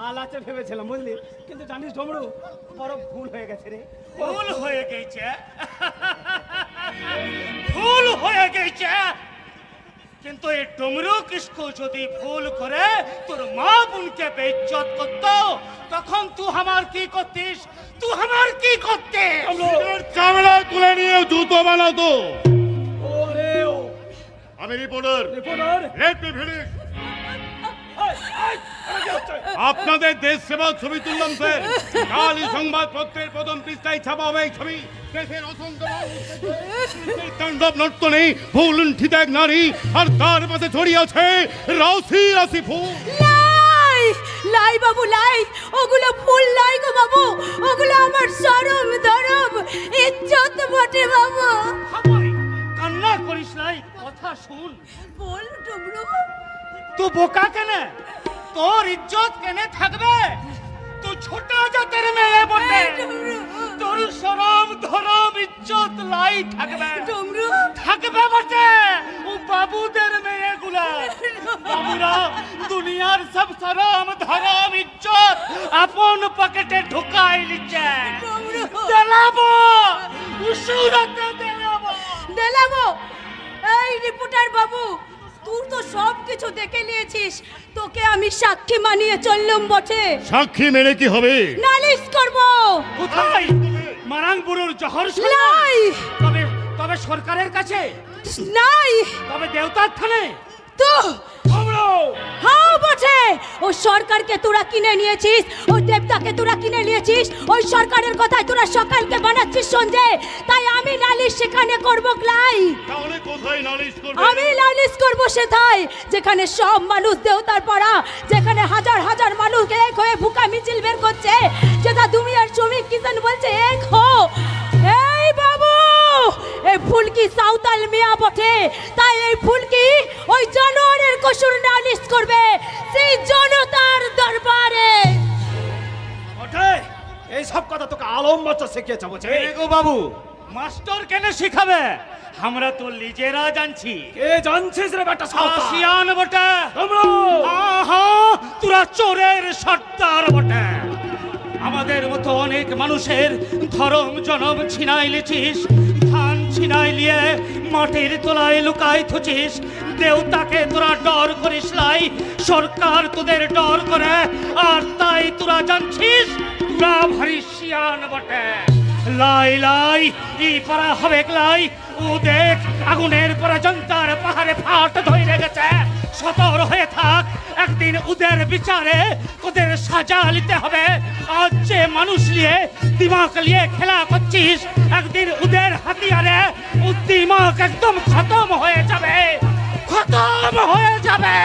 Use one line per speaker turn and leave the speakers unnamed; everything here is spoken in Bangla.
চাল আছে ভেবেছিলাম বুঝলি, কিন্তু জানিস ডমরু বড় ভুল হয়ে গেছে রে।
ভুল হয়ে গেছে, ভুল হয়ে গেছে। কিন্তু এই ডমরু কিসকু যদি ভুল করে তোর মা বোনকে বেইজ্জত করতো, তখন তুই আমার কি করতিস? তুই আমার কি করতে?
চামড়া তুলে নিয়ে জুতো বানাতো।
ওরে ও
আমি রিপোর্টার, রেড মি ফিনিশ। আপনাদের দেশ সেবা ছবি তুললাম স্যার। কালই সংবাদপত্রের প্রথম পৃষ্ঠায় ছাপা হবে এই ছবি। দেশের অসংখ্য তাণ্ডব নর্তনে ভুলুণ্ঠিত এক নারী, আর তার পাশে ছড়িয়ে আছে রাশি রাশি ফুল।
লাই লাই বাবু লাই, ওগুলো ফুল লাই গো বাবু, ওগুলো আমার শরম ধরম ইজ্জত বটে বাবু।
কান্না করিস নাই, কথা শুন।
বল ডমরু।
তুই বোকা কেন? তোর ইজ্জত কেনে থাকবে? তুই ছোট জাতের মেয়ে বটে, তোর শরম ধরম ইজ্জত লাই থাকবে।
ডমরু
থাকবে বটে। ও বাবুদের মেয়েগুলা, বাবুরা দুনিয়ার সব শরম ধরম ইজ্জত আপন পকেটে ঢুকাই লিছে। দেলাবো উসুরাতে দেলাবো।
দেলাবো। এই রিপোর্টার বাবু, তুই তো সব কিছু দেখে নিয়েছিস, তোকে আমি সাক্ষী মানিয়ে চললাম বটে।
সাক্ষী মেনে কি হবে?
নালিশ করব।
কোথায়? মারাংপুরের জহর
নাই।
তবে তবে সরকারের কাছে,
নাই।
তবে দেবতার থানে।
তো হ্যাঁ বটে, ওই সরকারকে তোরা কিনে নিয়েছিস, ওই দেবতাকে তোরা কিনে নিয়েছিস, ওই সরকারের কথায় তোরা সকালকে বানাচ্ছিস সঞ্জে। তাই আমি নালিশ সেখানে করবো ক্লাই।
তাহলে কোথায় নালিশ করবে?
আমি নালিশ করবো সেটাই যেখানে সব মানুষ দেবতার পড়া, যেখানে হাজার হাজার মানুষ এক হয়ে ভুকা মিছিল বের করছে, যেটা দুনিয়ার শ্রমিক কিষান বলছে এক হো। এই বাবু, এই ফুলকি সাঁওতাল মিয়া বটে, তাই এই ফুলকি ওই জানোয়ারের কসুর নালিশ করবে সেই জনতার দরবারে।
ওঠে এই সব কথা তোকে আলম বাচ্চা শিখিয়েছে বুঝে।
গো বাবু, মাস্টার কেন শিখাবে? আমরা তো নিজেরা জানছি।
কে জানছিস রে বেটা সাঁওতাল?
আসিয়ান বটে।
ডমরু
আহা, তোরা চোরের সর্দার বটে। আমাদের মতো অনেক মানুষের ধরম জনম ছিনাই লিছিস, ধান ছিনাই লিয়ে মাটির তলায় লুকাই থুচিস। দেবতাকে তোরা ডর করিস লাই, সরকার তোদের ডর করে, আর তাই তোরা জানছিস তোরা ভারী শিয়ান বটে। লাই লাই ই পারা হবে লাই। ও দেখ, আগুনের পরে জন্তার পাহাড়ে ফাট ধরে গেছে। সতর হয়ে থাক, একদিন ওদের বিচারে তোদের সাজা নিতে হবে। আজ যে মানুষ নিয়ে দিমাগ নিয়ে খেলা করছিস, একদিন ওদের হাতিয়ারে ও দিমাগ একদম খতম হয়ে যাবে, খতম হয়ে যাবে।